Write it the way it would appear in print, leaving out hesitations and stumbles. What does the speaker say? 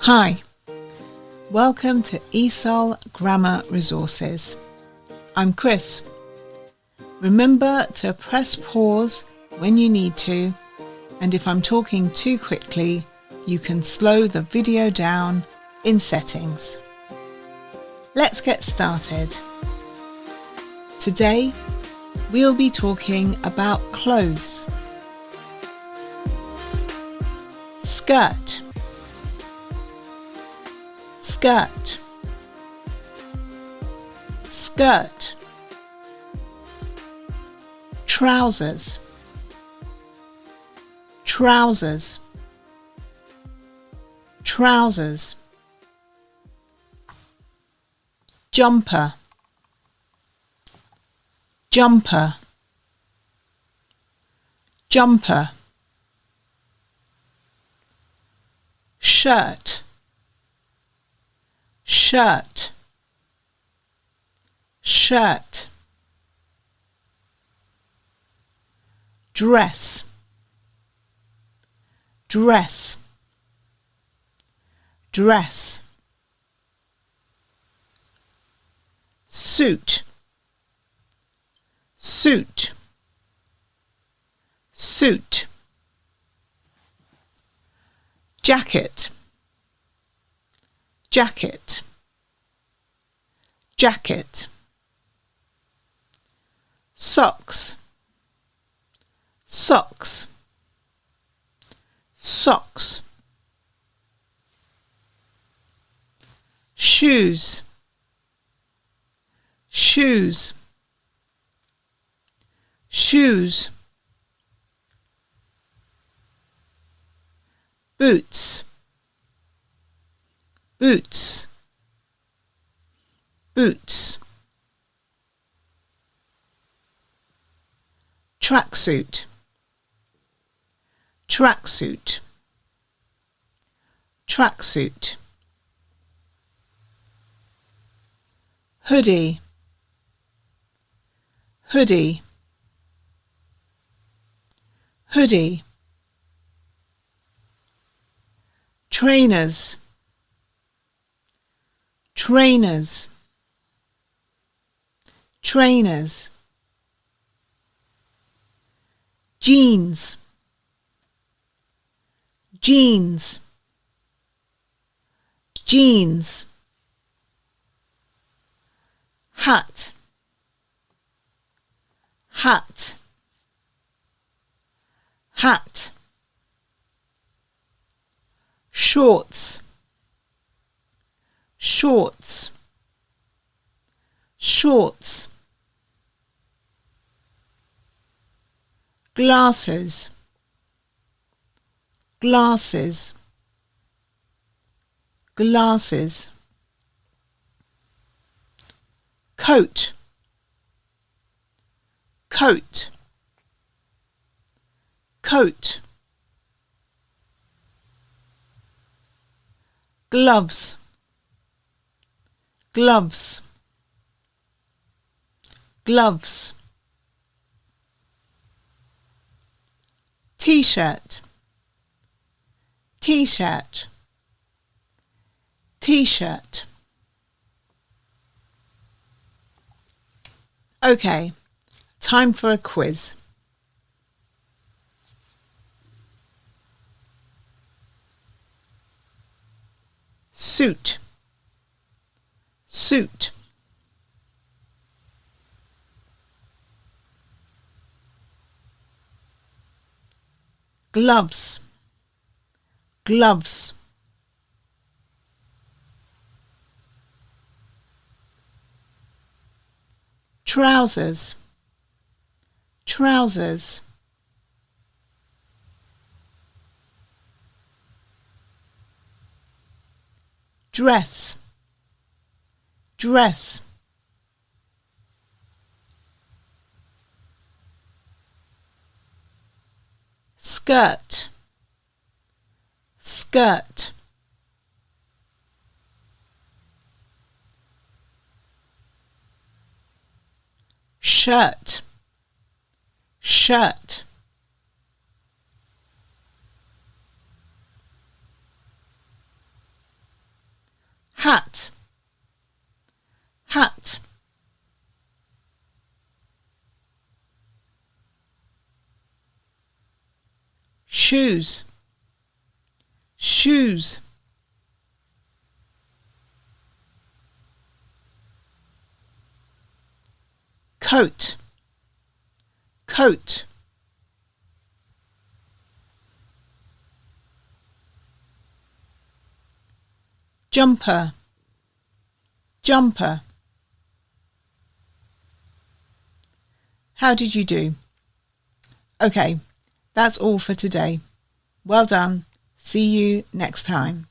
Hi, welcome to ESOL Grammar Resources. I'm Chris. Remember to press pause when you need to, and if I'm talking too quickly, you can slow the video down in settings. Let's get started. Today, we'll be talking about clothes. Skirt, skirt, skirt. Trousers, trousers, trousers. Jumper, jumper, jumper. Shirt, shirt, shirt. Dress, dress, dress. Suit, suit, suit. Jacket, jacket, jacket. Socks, socks, socks. Shoes, shoes, shoes. Boots, boots, boots. Tracksuit, tracksuit, tracksuit. Hoodie, hoodie, hoodie. Trainers, trainers, trainers. Jeans, jeans, jeans. Hat, hat, hat. Shorts, shorts, shorts. Glasses, glasses, glasses. Coat, coat, coat. Gloves, gloves, gloves. T-shirt, t-shirt, t-shirt. Okay, time for a quiz. Suit, suit. Gloves, gloves. Trousers, trousers. Dress, dress. Skirt, skirt. Shirt, shirt. hat, hat. Shoes, shoes. Coat, coat. Jumper, jumper. How did you do? Okay, that's all for today. Well done. See you next time.